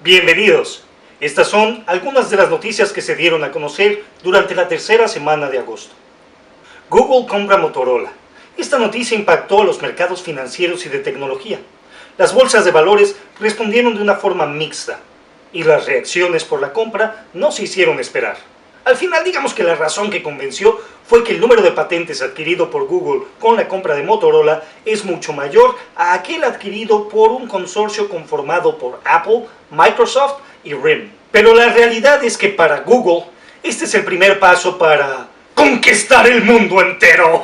Bienvenidos. Estas son algunas de las noticias que se dieron a conocer durante la tercera semana de agosto. Google compra Motorola. Esta noticia impactó a los mercados financieros y de tecnología. Las bolsas de valores respondieron de una forma mixta y las reacciones por la compra no se hicieron esperar. Al final, digamos que la razón que convenció fue que el número de patentes adquirido por Google con la compra de Motorola es mucho mayor a aquel adquirido por un consorcio conformado por Apple, Microsoft y RIM. Pero la realidad es que para Google, este es el primer paso para conquistar el mundo entero.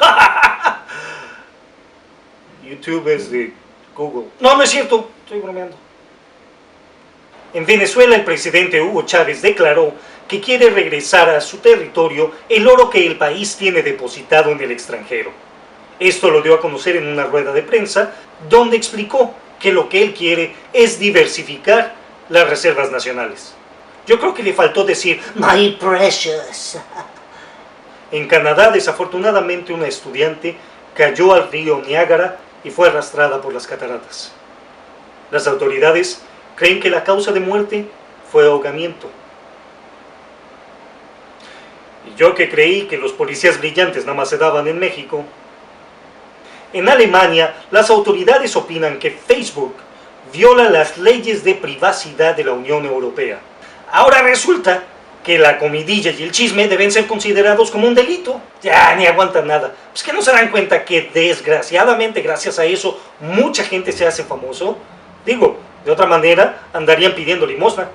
YouTube es de Google. No es cierto, estoy bromeando. En Venezuela, el presidente Hugo Chávez declaró que quiere regresar a su territorio el oro que el país tiene depositado en el extranjero. Esto lo dio a conocer en una rueda de prensa, donde explicó que lo que él quiere es diversificar las reservas nacionales. Yo creo que le faltó decir "My precious". En Canadá, desafortunadamente, una estudiante cayó al río Niágara y fue arrastrada por las cataratas. Las autoridades creen que la causa de muerte fue ahogamiento. Y yo que creí que los policías brillantes nada más se daban en México. En Alemania, las autoridades opinan que Facebook viola las leyes de privacidad de la Unión Europea. Ahora resulta que la comidilla y el chisme deben ser considerados como un delito. Ya ni aguantan nada. Pues que no se dan cuenta que desgraciadamente gracias a eso mucha gente se hace famoso. Digo, de otra manera andarían pidiendo limosna.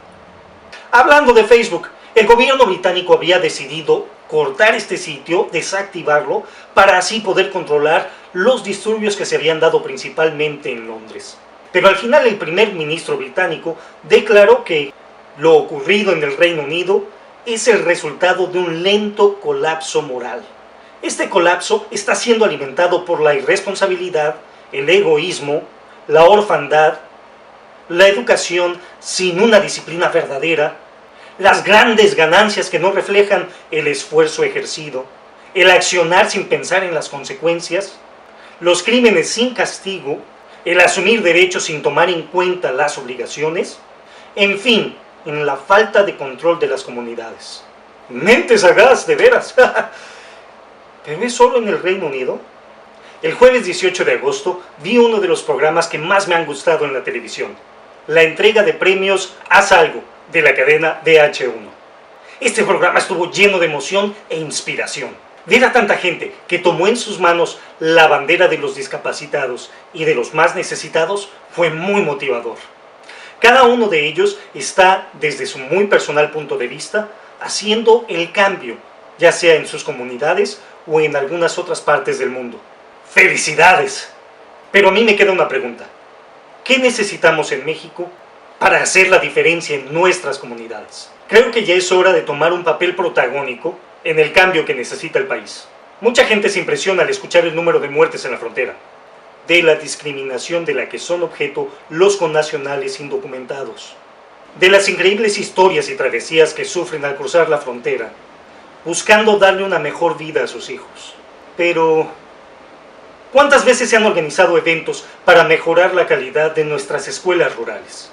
Hablando de Facebook, el gobierno británico había decidido cortar este sitio, desactivarlo, para así poder controlar los disturbios que se habían dado principalmente en Londres. Pero al final el primer ministro británico declaró que lo ocurrido en el Reino Unido es el resultado de un lento colapso moral. Este colapso está siendo alimentado por la irresponsabilidad, el egoísmo, la orfandad, la educación sin una disciplina verdadera, las grandes ganancias que no reflejan el esfuerzo ejercido, el accionar sin pensar en las consecuencias, los crímenes sin castigo, el asumir derechos sin tomar en cuenta las obligaciones, en fin, en la falta de control de las comunidades. Mente sagaz, de veras. ¿Pero es solo en el Reino Unido? El jueves 18 de agosto vi uno de los programas que más me han gustado en la televisión, la entrega de premios Haz Algo, de la cadena VH1. Este programa estuvo lleno de emoción e inspiración. Ver a tanta gente que tomó en sus manos la bandera de los discapacitados y de los más necesitados fue muy motivador. Cada uno de ellos está, desde su muy personal punto de vista, haciendo el cambio, ya sea en sus comunidades o en algunas otras partes del mundo. ¡Felicidades! Pero a mí me queda una pregunta. ¿Qué necesitamos en México para hacer la diferencia en nuestras comunidades? Creo que ya es hora de tomar un papel protagónico en el cambio que necesita el país. Mucha gente se impresiona al escuchar el número de muertes en la frontera, de la discriminación de la que son objeto los connacionales indocumentados, de las increíbles historias y travesías que sufren al cruzar la frontera, buscando darle una mejor vida a sus hijos. Pero ¿cuántas veces se han organizado eventos para mejorar la calidad de nuestras escuelas rurales?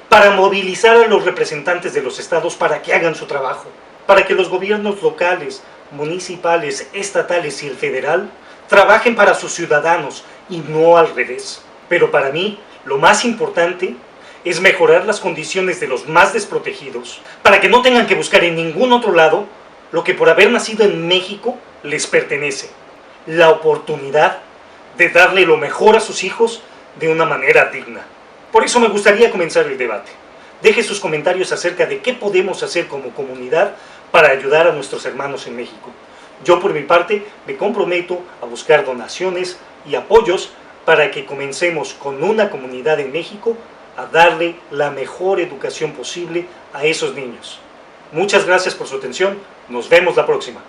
Para movilizar a los representantes de los estados para que hagan su trabajo, para que los gobiernos locales, municipales, estatales y el federal trabajen para sus ciudadanos y no al revés. Pero para mí, lo más importante es mejorar las condiciones de los más desprotegidos, para que no tengan que buscar en ningún otro lado lo que por haber nacido en México les pertenece: la oportunidad de darle lo mejor a sus hijos de una manera digna. Por eso me gustaría comenzar el debate. Deje sus comentarios acerca de qué podemos hacer como comunidad para ayudar a nuestros hermanos en México. Yo por mi parte me comprometo a buscar donaciones y apoyos para que comencemos con una comunidad en México a darle la mejor educación posible a esos niños. Muchas gracias por su atención, nos vemos la próxima.